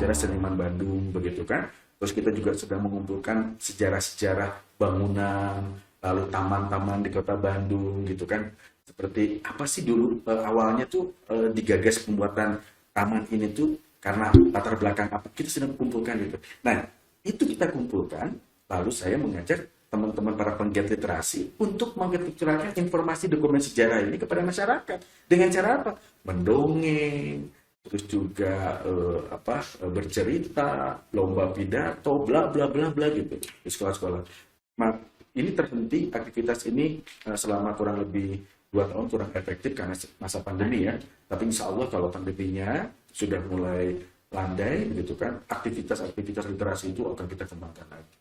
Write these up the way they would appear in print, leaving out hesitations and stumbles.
sejarah seniman Bandung, begitu kan. Terus kita juga sedang mengumpulkan sejarah-sejarah bangunan, lalu taman-taman di kota Bandung, gitu kan. Seperti apa sih dulu awalnya tuh digagas pembuatan taman ini tuh karena latar belakang apa, kita sedang kumpulkan gitu. Nah, itu kita kumpulkan, lalu saya mengajak teman-teman para penggiat literasi untuk mengeksploitasi informasi dokumen sejarah ini kepada masyarakat dengan cara apa? Mendongeng, terus juga bercerita, lomba pidato, bla bla bla bla gitu di sekolah-sekolah. Nah, ini terhenti aktivitas ini selama kurang lebih 2 tahun, kurang efektif karena masa pandemi ya. Tapi insya Allah kalau pandeminya sudah mulai landai gitu kan, aktivitas-aktivitas literasi itu akan kita kembangkan lagi.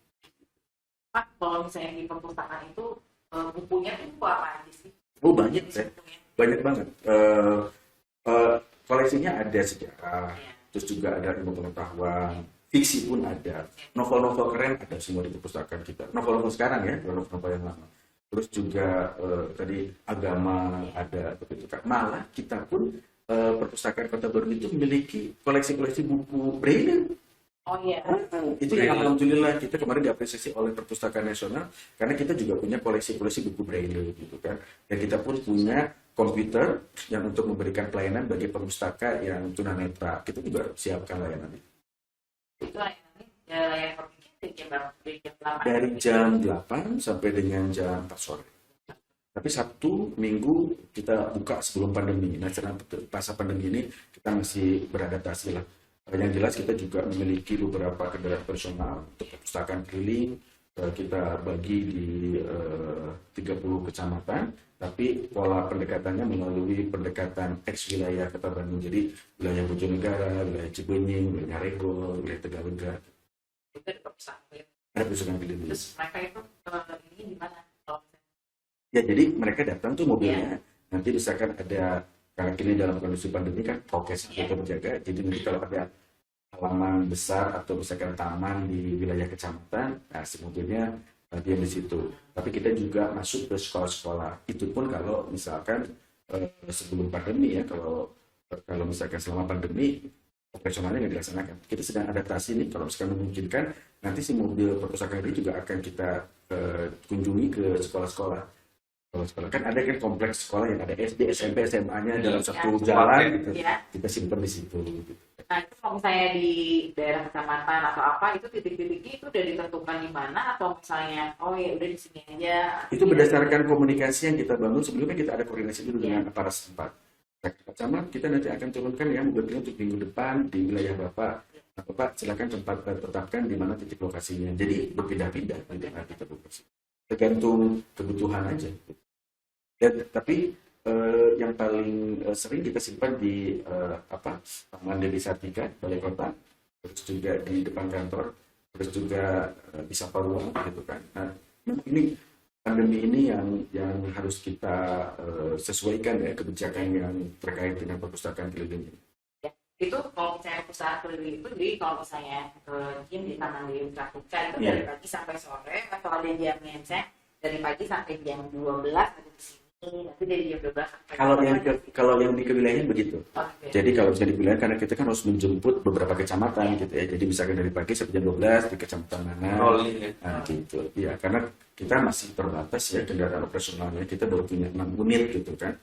Pak, kalau misalnya di perpustakaan itu bukunya tuh buku apa aja sih? Oh banyak ya, banyak banget. Koleksinya ada sejarah, terus juga ada ilmu pengetahuan, fiksi pun ada, novel-novel keren ada semua di perpustakaan kita. Novel-novel sekarang ya, novel-novel yang lama. Terus juga tadi agama ada, begitu kan. Malah kita pun perpustakaan Kota Bandung itu memiliki koleksi-koleksi buku braille. Oh iya. Itu yang alhamdulillah kita kemarin diapresiasi oleh Perpustakaan Nasional karena kita juga punya koleksi-koleksi buku braille gitu kan. Dan kita pun punya komputer yang untuk memberikan pelayanan bagi perpustaka yang tunanetra. Kita juga siapkan layanan itu. Itu layanannya layanan dari jam 8 sampai dengan jam 4 sore. Tapi Sabtu, Minggu kita buka sebelum pandemi. Nah, karena masa pandemi ini kita masih beradaptasi lah. Yang jelas kita juga memiliki beberapa kendaraan personal untuk perpustakaan keliling. Kita bagi di 30 kecamatan, tapi pola pendekatannya melalui pendekatan ex wilayah Kota Bandung. Jadi wilayah Bojonegara, wilayah Cibenying, wilayah Regol, wilayah Tegalega. Itu ada perpustakaan. Ada perpustakaan keliling. Terus mereka itu ini di mana? Ya, jadi mereka datang tuh mobilnya. Nanti misalkan ada, karena kini dalam kondisi pandemi kan prokes kita menjaga, jadi nanti kalau ada halaman besar atau misalkan taman di wilayah kecamatan, nah sebetulnya dia di situ. Tapi kita juga masuk ke sekolah-sekolah. Itu pun kalau misalkan sebelum pandemi ya, kalau misalkan selama pandemi operasionalnya nggak dilaksanakan. Kita sedang adaptasi nih, kalau misalkan memungkinkan, nanti si mobil perpustakaan ini juga akan kita kunjungi ke sekolah-sekolah. Kan ada kan kompleks sekolah yang ada SD, SMP, SMA-nya dalam satu jalan gitu. Kita simpan di situ gitu. Nah, itu kalau misalnya di daerah kecamatan atau apa, itu titik-titiknya itu udah ditentukan di mana atau misalnya oh ya udah di sini aja. Itu berdasarkan komunikasi yang kita bangun sebelumnya, kita ada koordinasi dulu dengan aparat setempat. Camat, kita nanti akan turunkan ya mobilnya untuk minggu depan di wilayah Bapak. Nah, Bapak silakan tetapkan di mana titik lokasinya. Jadi berpindah-pindah nanti kita lokasi. Tergantung kebutuhan aja. Tapi yang paling sering kita simpan di Taman Dewi Sartika, Balai Kota, terus juga di depan kantor, terus juga di Saparua, gitu kan. Nah, ini pandemi ini yang harus kita sesuaikan ya kebijakan yang terkait dengan perpustakaan keliling ini. Ya, itu kalau misalnya perpustakaan keliling itu, jadi kalau misalnya gym di Taman Dewi Sartika itu dari pagi sampai sore atau ada jamnya misalnya dari pagi sampai jam 12 ada di sini. Nanti dari jam 12 sampai kalau yang di kewilayahan begitu. Jadi kalau misalnya di wilayah, karena kita kan harus menjemput beberapa kecamatan gitu ya. Jadi misalkan dari pagi sampai jam 12 di kecamatan mana. Nah, gitu. Ya, karena kita masih terbatas ya kendaraan operasionalnya. Kita baru punya 6 unit gitu kan.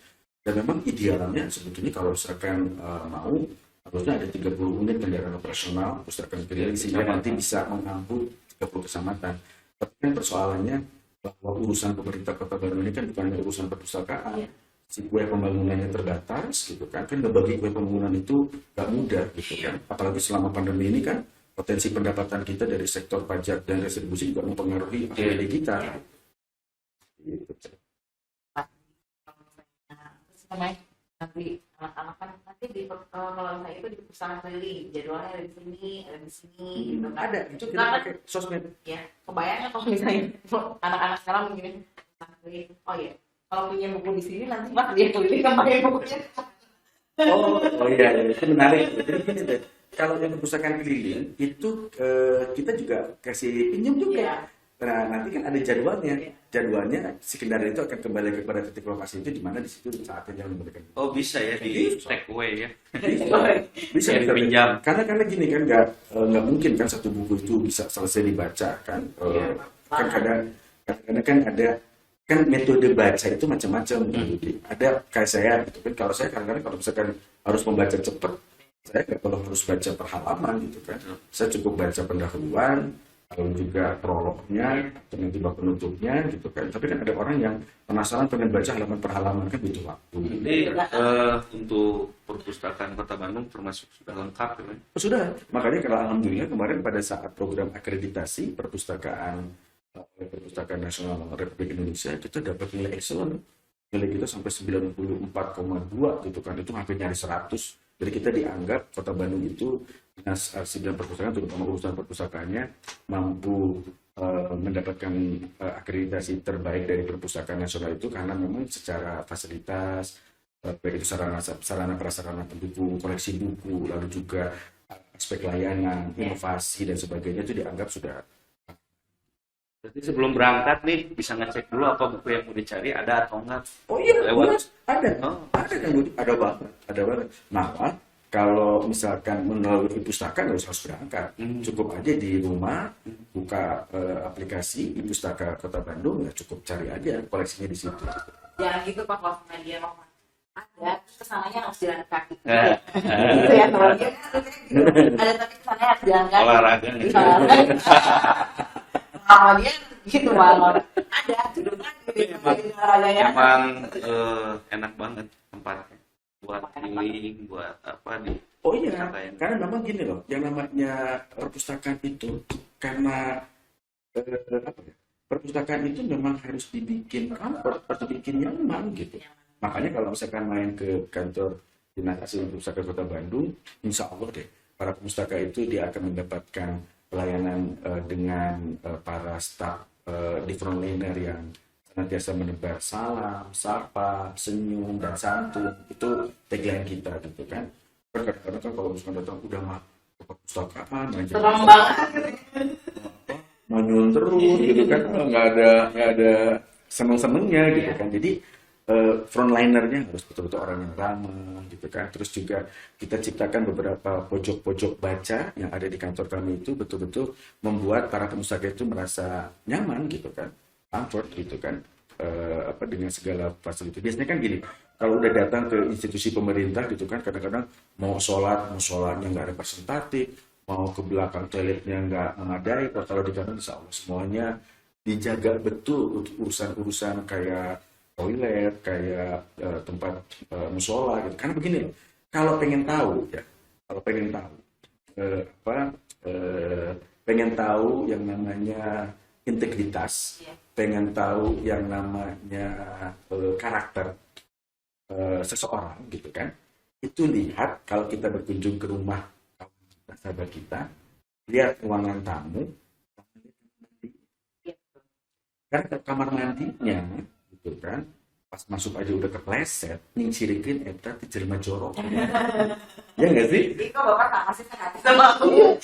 Dan memang idealnya sebetulnya kalau misalkan mau harusnya ada 30 unit kendaraan operasional perpustakaan keliling sehingga nanti bisa mengangkut 30 kecamatan. Tapi kan persoalannya bahwa urusan pemerintah Kota Bandung ini kan bukan hanya urusan perpustakaan, si kue pembangunannya terbatas gitu kan, ngebagi kue pembangunan itu gak mudah gitu kan, apalagi selama pandemi ini kan potensi pendapatan kita dari sektor pajak dan retribusi juga mempengaruhi APBD kita. Gitu. Nanti anak-anak kan nanti di kalau saya itu di perpustakaan keliling jadwalnya ada di sini gitu kan. Ada itu kita pakai sosmed ya. Kebayangnya kalau misalnya anak-anak sekarang begini, oh ya kalau punya buku di sini nanti pas dia keliling kembali bukunya. Oh iya, itu menarik. Jadi gini deh, kalau yang perpustakaan keliling itu kita juga kasih pinjam juga. Nah, nanti kan ada jadwalnya. Jadwalnya si kendaraan itu akan kembali kepada titik lokasi itu di mana di situ saatnya yang memberikan. Oh bisa ya di take away ya. Bisa Jadi pinjam. karena gini kan nggak mungkin kan satu buku itu bisa selesai dibaca kan. Kan kadang kan ada kan metode baca itu macam-macam gitu. Ada kayak saya gitu kan, kalau saya kadang-kadang kalau misalkan harus membaca cepat, saya nggak perlu harus baca per halaman gitu kan. Saya cukup baca pendahuluan, lalu juga prolognya, nanti bab penutupnya gitu kan. Tapi kan ada orang yang penasaran pengen baca halaman per halaman, kan butuh waktu. Jadi untuk perpustakaan Kota Bandung termasuk sudah lengkap ya? Sudah, makanya kalau alhamdulillah kemarin pada saat program akreditasi perpustakaan Nasional Republik Indonesia kita dapat nilai excellent. Nilai kita sampai 94,2 gitu kan, itu hampir nyaris 100. Jadi kita dianggap Kota Bandung itu Dinas Arsip dan Perpustakaan, terutama urusan perpustakaannya, mampu mendapatkan akreditasi terbaik dari perpustakaan nasional itu karena memang secara fasilitas, baik itu sarana prasarana pendukung, koleksi buku, lalu juga aspek layanan, inovasi dan sebagainya itu dianggap sudah. Berarti sebelum berangkat nih bisa ngecek dulu apa buku yang mau dicari ada atau enggak? Oh iya, lewat. ada kan Budi, ada banget. Nah, kalau misalkan melalui pustaka nggak usah berangkat, cukup aja di rumah buka aplikasi Pustaka Kota Bandung, ya cukup cari aja koleksinya di situ. Jangan gitu Pak, kalau media mau ada kesananya harus jalan kaki. Gitu ya, kalau dia kan ada tapi kesannya harus jalan kaki. Olahraga gitu. Kalau dia gitu malah ada judulnya gitu olahraganya. Emang enak banget tempatnya buat healing, buat apa di. Oh iya, karena memang gini loh, yang namanya perpustakaan itu karena perpustakaan itu memang harus dibikin comfort, harus dibikin nyaman gitu. Makanya kalau misalkan main ke kantor Dinas Arsip dan Perpustakaan Kota Bandung, insya Allah deh para pustaka itu dia akan mendapatkan pelayanan dengan para staf di frontliner yang senantiasa menebar salam, sapa, senyum, dan santun. Itu tagline kita gitu kan. Kadang-kadang kan kalau misalkan datang udah mah ke perpustakaan aja. Serem banget. Manyun terus gitu kan, nggak ada seneng-senengnya gitu kan. Jadi frontlinernya harus betul-betul orang yang ramah gitu kan. Terus juga kita ciptakan beberapa pojok-pojok baca yang ada di kantor kami itu betul-betul membuat para pustaka itu merasa nyaman gitu kan, comfort gitu kan, dengan segala fasilitas. Biasanya kan gini, kalau udah datang ke institusi pemerintah gitu kan, kadang-kadang mau sholatnya nggak representatif, mau ke belakang toiletnya nggak memadai. Kalau di kantor insya Allah semuanya dijaga betul untuk urusan-urusan kayak toilet, kayak tempat musola gitu. Karena begini loh, kalau pengen tahu pengen tahu yang namanya integritas, pengen tahu yang namanya karakter seseorang gitu kan, itu lihat kalau kita berkunjung ke rumah sahabat kita, lihat ruangan tamu, kan kamar mandinya gitu kan, pas masuk aja udah kepleset, nyingkirikin eta ti jelema jorok. Ya nggak sih? Itu Bapak sama sih hati sama aku.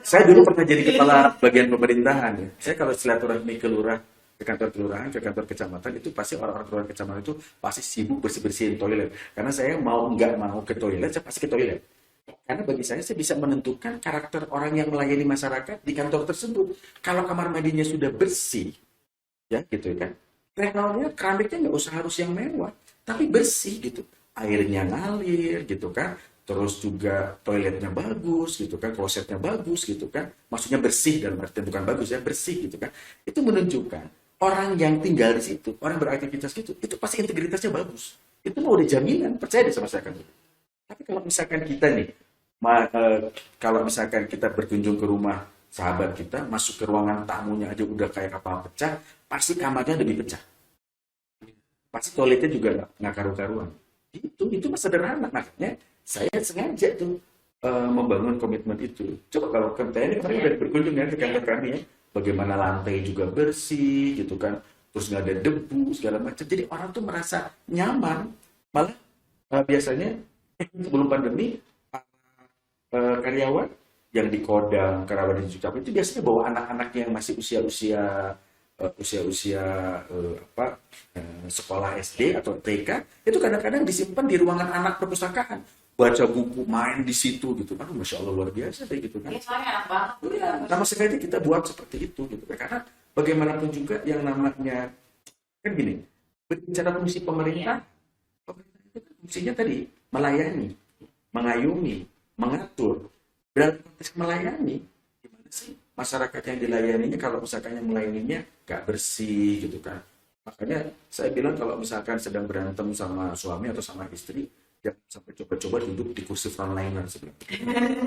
Saya dulu pernah jadi kepala bagian pemerintahan ya. Saya kalau silaturahmi ke lurah, ke kantor kelurahan, ke kantor kecamatan, itu pasti orang-orang kelurahan kecamatan itu pasti sibuk bersih-bersihin toilet. Karena saya nggak mau ke toilet, saya pasti ke toilet. Karena bagi saya bisa menentukan karakter orang yang melayani masyarakat di kantor tersebut. Kalau kamar mandinya sudah bersih, ya gitu kan, renalnya keramiknya nggak usah harus yang mewah, tapi bersih gitu, airnya ngalir gitu kan, terus juga toiletnya bagus gitu kan, klosetnya bagus gitu kan, maksudnya bersih dalam artian bukan bagus ya, bersih gitu kan, itu menunjukkan orang yang tinggal di situ, orang beraktivitas gitu, itu pasti integritasnya bagus, itu mau udah jaminan, percaya deh sama saya kan. Tapi kalau misalkan kita nih, kalau misalkan kita berkunjung ke rumah sahabat kita, masuk ke ruangan tamunya aja udah kayak kapal pecah, pasti kamarnya lebih pecah. Pasti toiletnya juga nggak karu-karuan. Itu mah sederhana. Makanya saya sengaja tuh membangun komitmen itu. Coba kalau ini kemarin udah berkunjung ya ke kantor kami ya, bagaimana lantai juga bersih gitu kan, terus nggak ada debu segala macam. Jadi orang tuh merasa nyaman. Malah biasanya sebelum pandemi karyawan yang di Kodam, Karawaci Jucap itu biasanya bawa anak-anak yang masih usia-usia sekolah SD atau TK, itu kadang-kadang disimpan di ruangan anak perpustakaan, baca buku, main di situ gitu. Aduh, Masya Allah, luar biasa kayak gitu kan. Ini soalnya enak banget. Ya, sama sekali kita buat seperti itu gitu kan. Karena bagaimanapun juga yang namanya kan gini, berbicara fungsi pemerintah itu kan fungsinya tadi melayani, mengayomi, mengatur. Dalam konteks melayani, gimana sih masyarakat yang dilayaninya kalau misalkan yang melayaninya gak bersih gitu kan. Makanya saya bilang kalau misalkan sedang berantem sama suami atau sama istri, jangan sampai coba-coba duduk di kursi frontliner sebenarnya.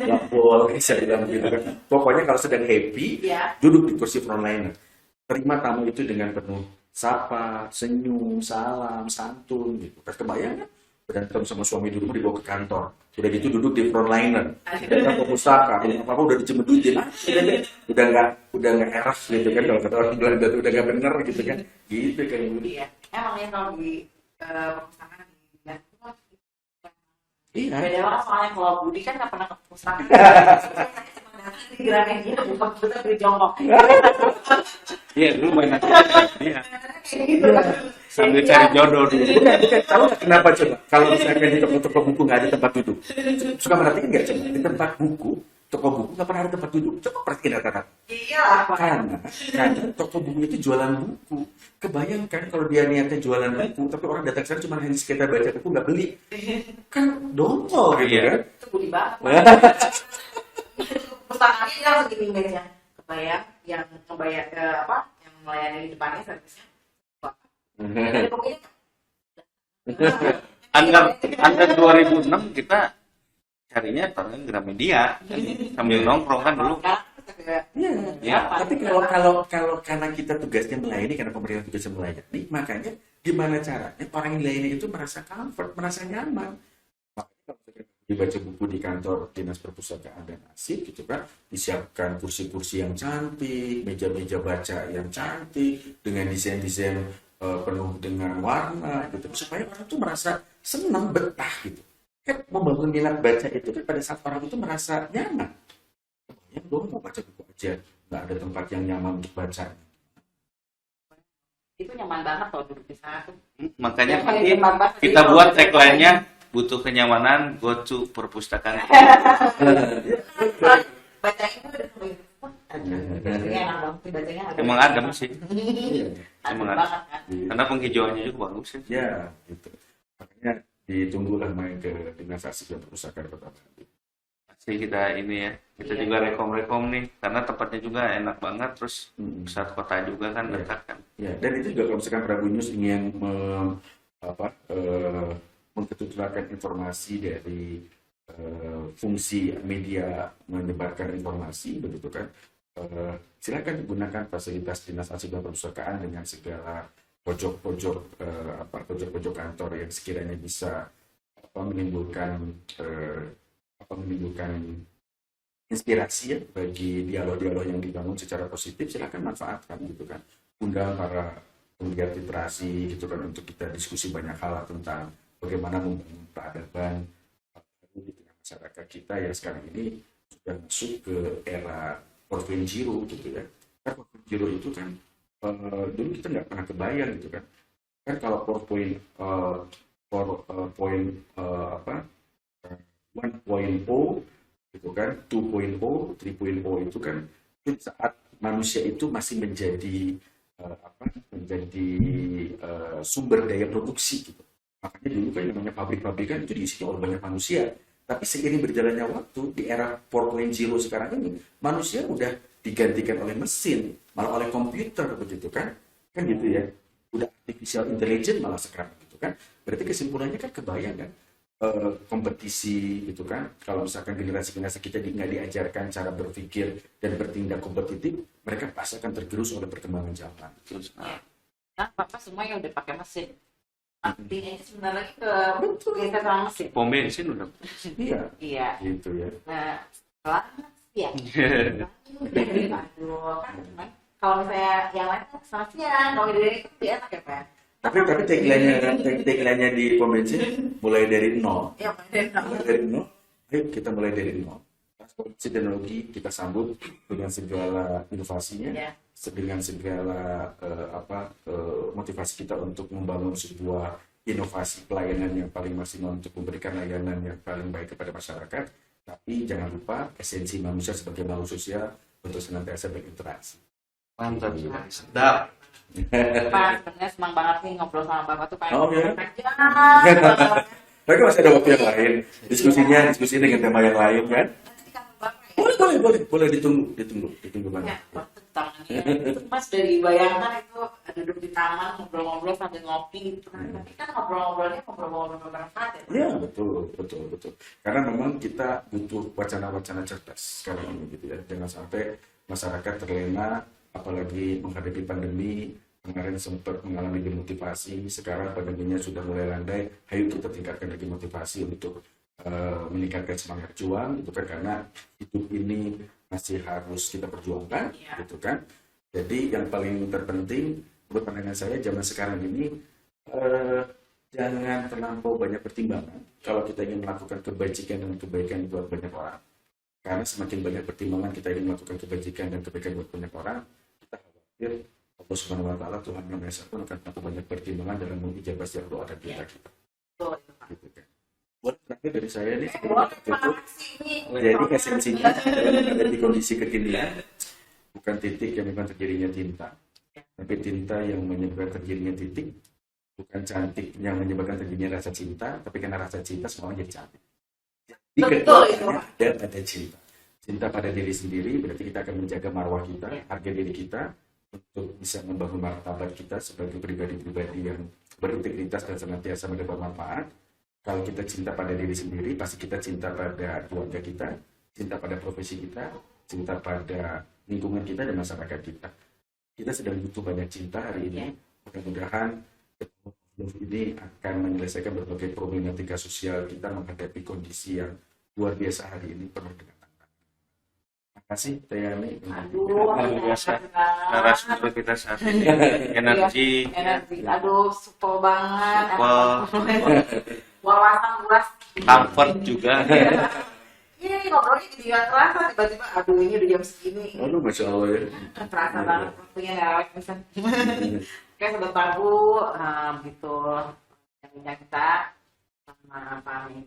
Gak boleh saya bilang gitu kan. Pokoknya kalau sedang happy, duduk di kursi frontliner. Terima tamu itu dengan penuh sapa, senyum, salam, santun gitu. Kebayang kan? Berantem sama suami di rumah dibawa ke kantor. Udah gitu duduk di frontliner. Datang ke pustaka, apa-apa udah dicemedutin. Udah nggak eras gitu kan kalau kata orang Belanda, udah nggak bener gitu kan. Gitu kan. Iya. Emang ya kalau di perpustakaan Iya. beda banget soalnya kalau Budi kan nggak pernah ke perpustakaan. Di Gramedia bukan kita beri jongkok. Iya, dulu banyak. Iya. Sambil cari jodoh dulu. Bukan, tahu nggak kenapa coba? Kalau misalkan di toko-toko buku nggak ada tempat duduk, suka merhatiin nggak coba? Di tempat buku, toko buku nggak pernah ada tempat duduk. Coba perhatiin rata-rata. Iya. Karena toko buku itu jualan buku. Kebayangkan kalau dia niatnya jualan buku, tapi orang datang sana cuma hanya sekedar baca buku nggak beli, kan dongkol gitu kan? Itu Budi banget. Perpustakaannya dia langsung gini meja. Kebayang yang yang melayani di depannya servisnya. Jadi pokoknya Angka 2006 kita carinya paling Gramedia sambil nongkrong kan dulu. Ya, tapi kalau karena kita tugasnya melayani, karena pemerintah tugasnya melayani, makanya gimana caranya orang yang melayani itu merasa comfort, merasa nyaman. Makanya kalau kita dibaca buku di kantor dinas perpustakaan dan arsip gitu kan, disiapkan kursi-kursi yang cantik, meja-meja baca yang cantik dengan desain-desain penuh dengan warna gitu, supaya orang itu merasa senang, betah gitu. Kan membangun minat baca itu kan pada saat orang itu merasa nyaman. Ya, gue mau baca buku aja, nggak ada tempat yang nyaman untuk baca. itu nyaman banget kalau duduk di sana tuh. Makanya Yang paling nyaman banget kita itu buat kalau tagline-nya butuh kenyamanan, go to perpustakaan. bacanya udah bacanya enak banget bacanya. Emang adem sih. Adem Emang banget kan. Karena penghijauannya juga bagus sih. Ya, gitu. Makanya ditunggulah main ke dinas arsip dan perpustakaan Kota Bandung. Pasti kita ini ya, kita juga rekom nih, karena tempatnya juga enak banget, terus pusat kota juga kan dekat kan. Ya, dan itu juga kalau misalkan Prabu News ingin mengketuturkan informasi dari fungsi media menyebarkan informasi, begitu kan? Silakan gunakan fasilitas dinas arsip dan perpustakaan dengan segala pojok-pojok kantor yang sekiranya bisa menimbulkan inspirasi ya bagi dialog-dialog yang dibangun secara positif. Silakan manfaatkan gitu kan, undang para penggiat literasi gitu kan untuk kita diskusi banyak hal tentang bagaimana membangun peradaban di tengah masyarakat kita yang sekarang ini sudah masuk ke era 4.0 gitu ya. Kan 4.0 itu kan dulu kita nggak pernah kebayang gitu kan. Kan kalau 1.0 gitu kan, 2.0, 3.0 itu kan saat manusia itu masih menjadi sumber daya produksi gitu. Makanya dulu kan yang namanya pabrik-pabrikan itu diisi oleh banyak manusia. Tapi seiring berjalannya waktu di era 4.0 sekarang ini, manusia udah digantikan oleh mesin, malah oleh komputer begitu kan gitu ya. Udah artificial intelligence malah sekarang gitu kan. Berarti kesimpulannya kan kebayang kan, kompetisi gitu kan. Kalau misalkan generasi kita nggak diajarkan cara berpikir dan bertindak kompetitif, mereka pasti akan tergerus oleh perkembangan zaman. Nah, papa semuanya udah pakai mesin. Artinya sebenarnya ke geser sama mesin. Pom bensin udah. Iya. Gitu ya. Nah, lama sih ya. Aduh, kan kalau misalnya yang lain kan sama siang, kalau dari itu dia enak ya Pak. Tapi tagline-nya di pom bensin mulai dari nol. Ya, mulai dari nol. Mulai dari nol. Ayo kita mulai dari nol. teknologi kita sambut dengan segala inovasinya, Ya. dengan segala motivasi kita untuk membangun sebuah inovasi pelayanan yang paling maksimal untuk memberikan layanan yang paling baik kepada masyarakat. Tapi jangan lupa esensi manusia sebagai makhluk sosial untuk senantiasa berinteraksi. Mantap, sedap. Pak, sebenarnya senang banget nih ngobrol sama Bapak tuh kayak Oh, ya? panjang. Mereka masih ada waktu yang lain, diskusi dengan tema yang lain kan? Nanti kantor Bapak ya? Boleh ditunggu Ya, banget. waktu tangannya itu Mas dari bayangan itu duduk di taman ngobrol-ngobrol sambil ngopi gitu kan. Tapi kan ngobrol-ngobrolnya ngobrol-ngobrol bermanfaat ya. Ya betul. Karena memang kita butuh wacana-wacana cerdas sekarang ini gitu ya. Jangan sampai masyarakat terlena, apalagi menghadapi pandemi. Kemarin sempat mengalami demotivasi, sekarang pandeminya sudah mulai landai. Ayo kita tingkatkan lagi motivasi untuk meningkatkan semangat juang, gitu kan? Karena hidup ini masih harus kita perjuangkan, gitu kan? Jadi yang paling terpenting menurut pandangan saya zaman sekarang ini jangan terlampau banyak pertimbangan kalau kita ingin melakukan kebajikan dan kebaikan buat banyak orang. Karena semakin banyak pertimbangan kita ingin melakukan kebajikan dan kebaikan buat banyak orang, kita khawatir Allah Subhanahu wa Ta'ala, Tuhan yang Maha Esa pun akan melakukan banyak pertimbangan dalam mengijabah setiap doa dan kita. Betul. Gitu kan. Buat terakhir dari saya ini Boleh, cukup. makasih nih. Jadi esensinya ada di kondisi kekinian, bukan titik yang menyebabkan terjadinya tinta, tapi tinta yang menyebabkan terjadinya titik, bukan cantik yang menyebabkan terjadinya rasa cinta, tapi karena rasa cinta semuanya jadi cantik. Jadi Betul, keduanya ada cinta. Cinta pada diri sendiri berarti kita akan menjaga marwah kita, harga diri kita, untuk bisa membangun martabat kita sebagai pribadi-pribadi yang berintegritas dan senantiasa mendapat manfaat. Kalau kita cinta pada diri sendiri, pasti kita cinta pada keluarga kita, cinta pada profesi kita, cinta pada lingkungan kita dan masyarakat kita. Kita sedang butuh banyak cinta hari ini. Mudah-mudahan ini akan menyelesaikan berbagai problematika sosial kita menghadapi kondisi yang luar biasa hari ini penuh dengan tantangan. Terima kasih, Teh Yani. Aduh, Luar biasa. Narasumber kita saat ini energi, aduh, supel banget. Supel. Wawasan luas. comfort juga. Iya, ngobrolnya jadi nggak terasa tiba-tiba. Aduh, ini udah jam segini. Aduh, Masya Allah ya. Terasa banget waktunya nggak lewat bisa. Kayak sobat Prabu, gitu. Yang kita sama Pak Amin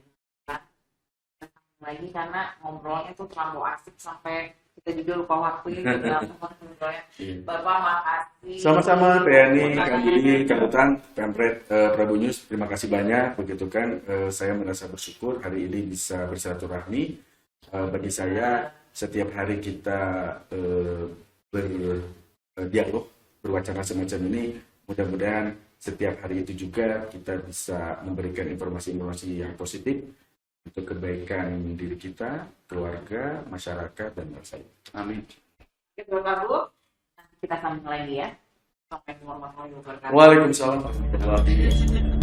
lagi karena ngobrolnya tuh terlalu asik sampai kita juga lupa waktu ini dalam ngobrolnya. Bapak makasih. Sama-sama, Teh Yani, Kang Budi, Kang Utang, Pempret, Prabu News, terima kasih banyak. Begitu kan, saya merasa bersyukur hari ini bisa bersilaturahmi. Bagi saya, setiap hari kita berdialog, berwacana semacam ini, mudah-mudahan setiap hari itu juga kita bisa memberikan informasi-informasi yang positif untuk kebaikan diri kita, keluarga, masyarakat, dan bangsa. Amin. Oke, Bapak, nanti kita sambung lagi ya. Sampai warahmatullahi wabarakatuh. Waalaikumsalam warahmatullahi wabarakatuh.